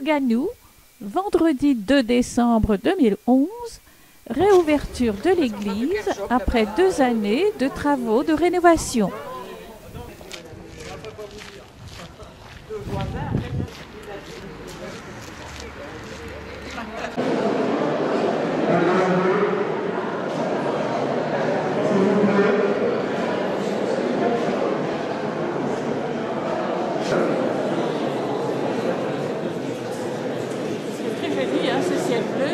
Plougasnou, vendredi 2 décembre 2011, réouverture de l'église après 2 années de travaux de rénovation. C'est très joli, hein, ce ciel bleu.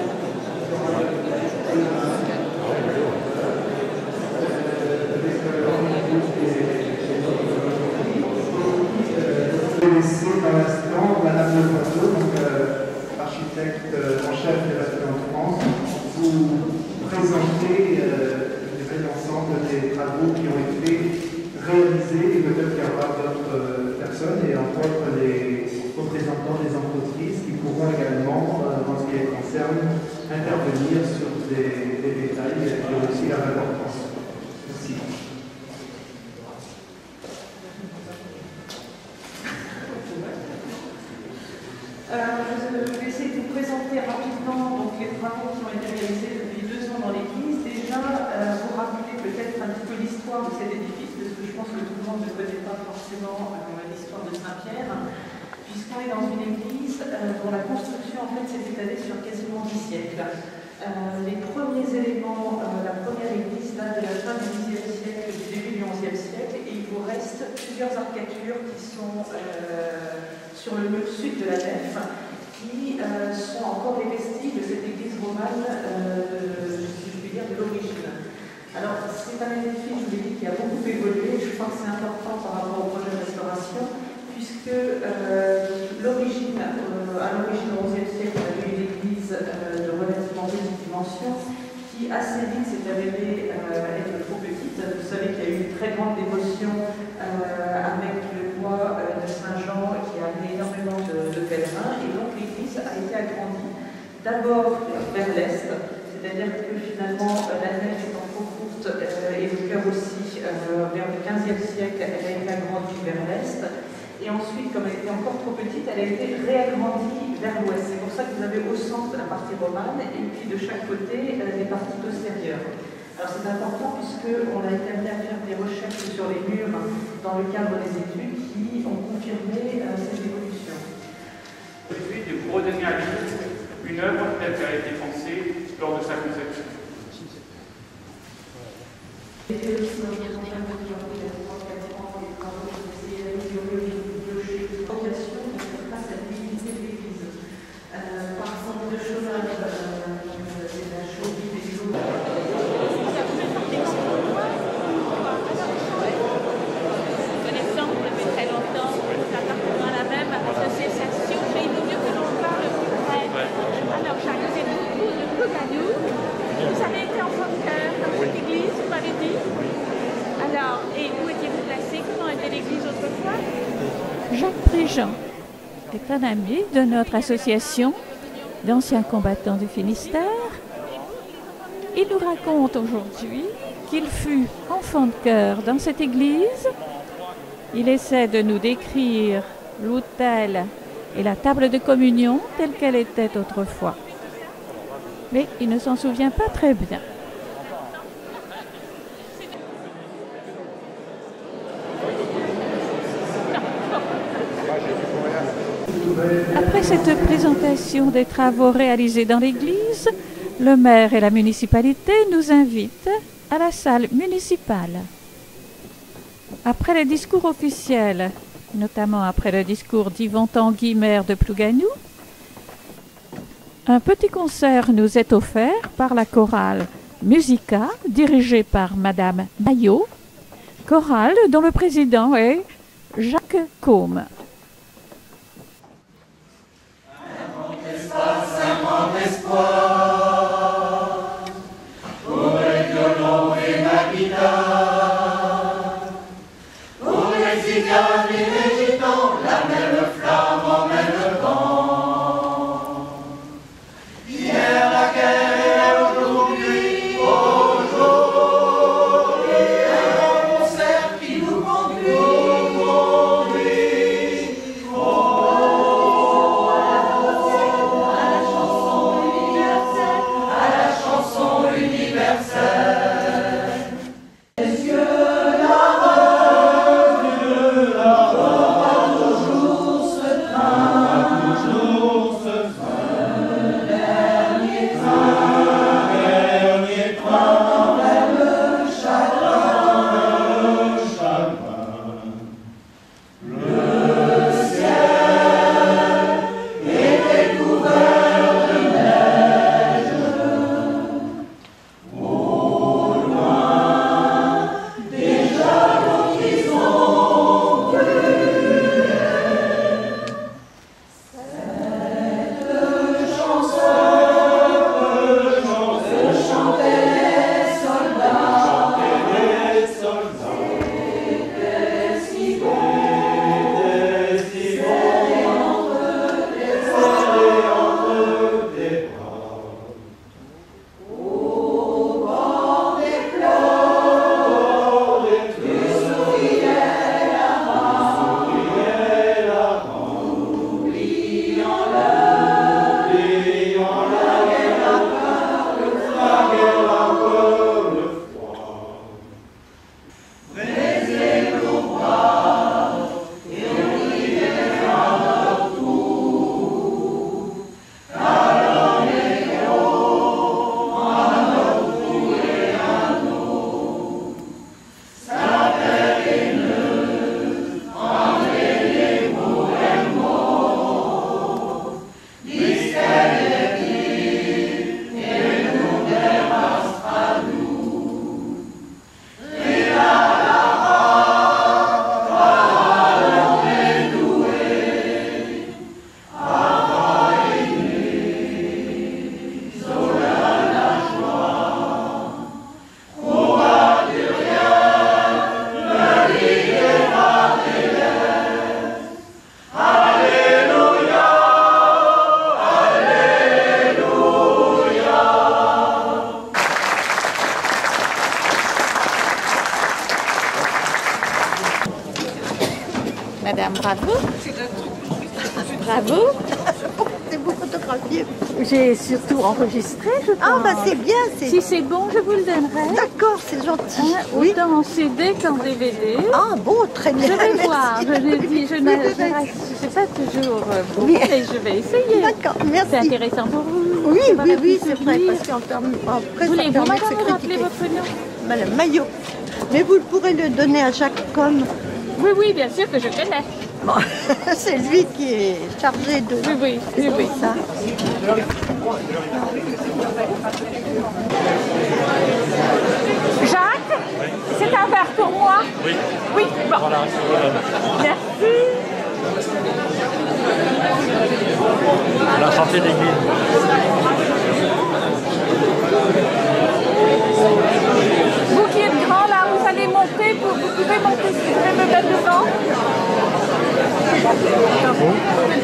Laisser dans l'instant Madame Le Poitou, architecte en chef de la Ville en France, vous présenter l'ensemble des travaux qui ont été réalisés, et peut-être qu'il y aura d'autres personnes, et entre autres les représentants des entreprises qui pourront également, dans ce qui les concerne, intervenir sur des détails qui ont aussi leur importance. Merci. Je vais essayer de vous présenter rapidement donc, les travaux qui ont été réalisés depuis 2 ans dans l'église. Déjà, vous rappeler peut-être un petit peu l'histoire de cet édifice, parce que je pense que tout le monde ne connaît pas forcément l'histoire de Saint-Pierre, puisqu'on est dans une église dont la construction en fait s'est étalée sur quasiment 10 siècles. Les premiers éléments, la première église date de la fin du Xe siècle, du début du XIe siècle, et il vous reste plusieurs arcatures qui sont sur le mur sud de la nef, qui sont encore des vestiges de cette église romane, si je puis dire, de l'origine. Alors, c'est un édifice, je vous l'ai dit, qui a beaucoup évolué. Je crois que c'est important par rapport au projet de restauration, puisque à l'origine, au XIe siècle, il y avait une église de relativement petite dimension, qui assez vite s'est avérée être trop petite. Vous savez qu'il y a eu une très grande dévotion avec le bois de Saint-Jean qui a amené énormément de pèlerins, et donc l'église a été agrandie d'abord vers l'est, c'est-à-dire que finalement la nef étant trop courte et le chœur aussi, vers le XVe siècle, elle a été agrandie vers l'est. Et ensuite, comme elle était encore trop petite, elle a été réagrandie vers l'ouest. C'est pour ça que vous avez au centre la partie romane et puis de chaque côté les parties postérieures. Alors c'est important puisqu'on a été amené à faire des recherches sur les murs dans le cadre des études qui ont confirmé cette évolution. Le but est de vous redonner à l'île une œuvre telle qu'elle a été pensée lors de sa conception. Vous avez été enfant de chœur dans cette église, vous m'avez dit. Alors, et où étiez-vous placé? Comment était l'église autrefois? Jacques Préjean est un ami de notre association d'anciens combattants du Finistère. Il nous raconte aujourd'hui qu'il fut enfant de chœur dans cette église. Il essaie de nous décrire l'autel et la table de communion telle qu'elle était autrefois. Mais il ne s'en souvient pas très bien. Après cette présentation des travaux réalisés dans l'église, le maire et la municipalité nous invitent à la salle municipale. Après les discours officiels, notamment après le discours d'Yvon Tanguy, maire de Plougasnou, un petit concert nous est offert par la chorale Musica, dirigée par Madame Maillot, chorale dont le président est Jacques Côme. Un grand espoir pour les violons et la guitare, pour les cigales et les gitans, la même flamme en même temps. Hier la guerre, aujourd'hui, un concert qui nous conduit bravo. Bravo. C'est vous photographier. J'ai surtout enregistré, je pense. Ah bah c'est bien. Si c'est bon, je vous le donnerai. D'accord, c'est gentil. Oui. Autant en CD qu'en DVD. Ah bon, très bien. Je vais Merci. voir, je l'ai dit, je ne sais pas toujours bon, Oui. mais je vais essayer. D'accord, merci. C'est intéressant pour vous. Oui, Ça va oui, la oui, plus c'est vrai, lire. parce qu'après, ça Voulez-vous, permet de madame, se me rappeler critiquer. votre nom? Madame Maillot. Mais vous pourrez le donner à Jacques Com. Oui, oui, bien sûr que je connais. Bon, c'est lui qui est chargé de Oui. ça. Jacques, c'est un verre pour moi? Oui. Oui, bon. Voilà. Merci. La santé d'église. Vous qui êtes grand là, vous allez monter, vous pouvez monter si vous voulez me mettre devant.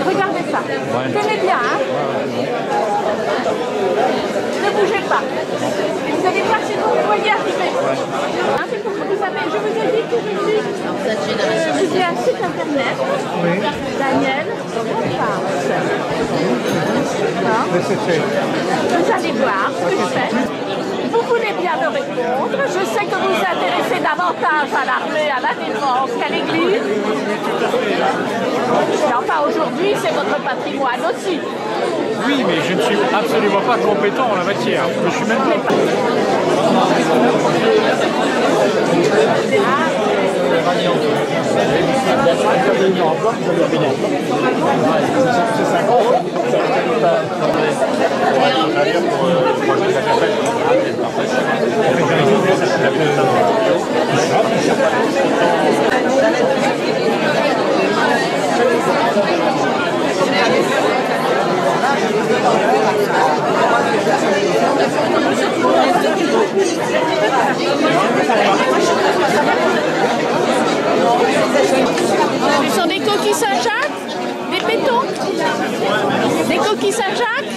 Regardez ça. Tenez bien, hein. Ne bougez pas. Et vous allez voir si vous voyez arriver. Hein, c'est pour que vous savez. Je vous ai dit que j'ai un site internet. Daniel Comparse. C'est fait. Vous allez voir ce que je fais. Vous voulez bien me répondre. Je sais que vous vous intéressez davantage à l'armée, à la défense qu'à l'église. Mais enfin, aujourd'hui, c'est votre patrimoine aussi. Oui, mais je ne suis absolument pas compétent en la matière. Je suis même pas. Ce sont des coquilles Saint-Jacques, des pétons, des coquilles Saint-Jacques.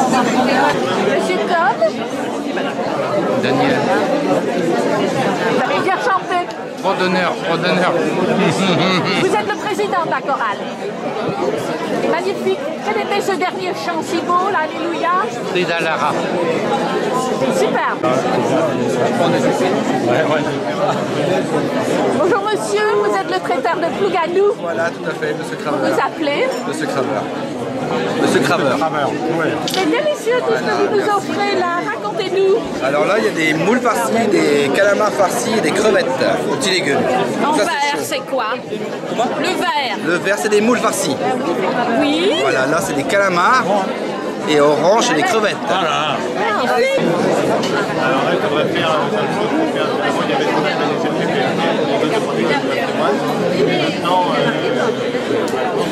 Monsieur Cobb, Daniel, vous avez bien chanté. trop d'honneur, trop d'honneur. Vous êtes le président de la chorale. Magnifique. Quel était ce dernier chant si beau, l'Alléluia? Frida Lara. C'est super. Bonjour monsieur, vous êtes le traiteur de Plouganou. Voilà, tout à fait, Monsieur Vous Craveur. vous appelez? Monsieur Craveur. Monsieur Craveur. C'est délicieux tout ce que vous nous offrez là. Racontez-nous. Alors là, il y a des moules farcis, des calamars farcis et des crevettes, petits légumes. En Ça, vert, chaud. c'est quoi? Comment? Le vert. Le vert, c'est des moules farcis. Oui. Voilà, là, c'est des calamars. Et orange, c'est des crevettes. Voilà. Alors là, il faudrait faire il y avait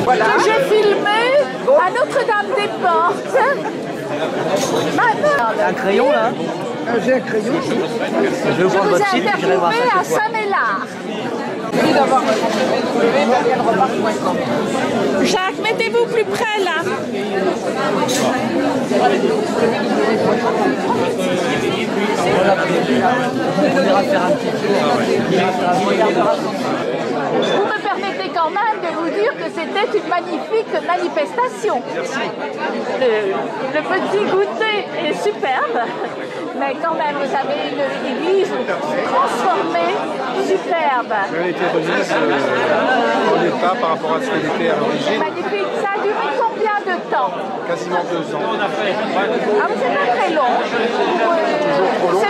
Que j'ai filmé à Notre-Dame-des-Portes. Un crayon là? J'ai un crayon. Je vais Je prendre vous ai votre site et j'irai voir interviewé ça. à Saint-Méllard. Jacques, mettez-vous plus près là. On ira faire un petit tour. Vous me permettez quand même de vous dire que c'était une magnifique manifestation. Le petit goûter est superbe, mais quand même vous avez une église transformée, superbe. Elle a été remise au l'état par rapport à ce qu'elle était à l'origine, Magnifique. Ça a duré combien de temps? quasiment 2 ans. Ah, mais c'est pas très long. Toujours trop long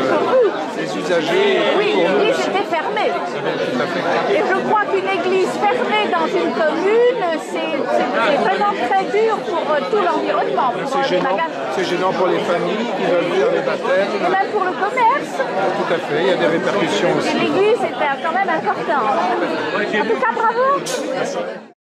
pour vous. Les usagers Oui, pour nous. l'église était fermée. Tout à fait. Et je crois qu'une église fermée dans une commune, c'est vraiment très dur pour tout l'environnement. pour C'est les gênant. magasins. C'est gênant pour les familles qui veulent faire les Et baptêmes. même pour le commerce. Tout à fait, il y a des répercussions Et aussi. l'église était quand même importante. En tout cas, bravo.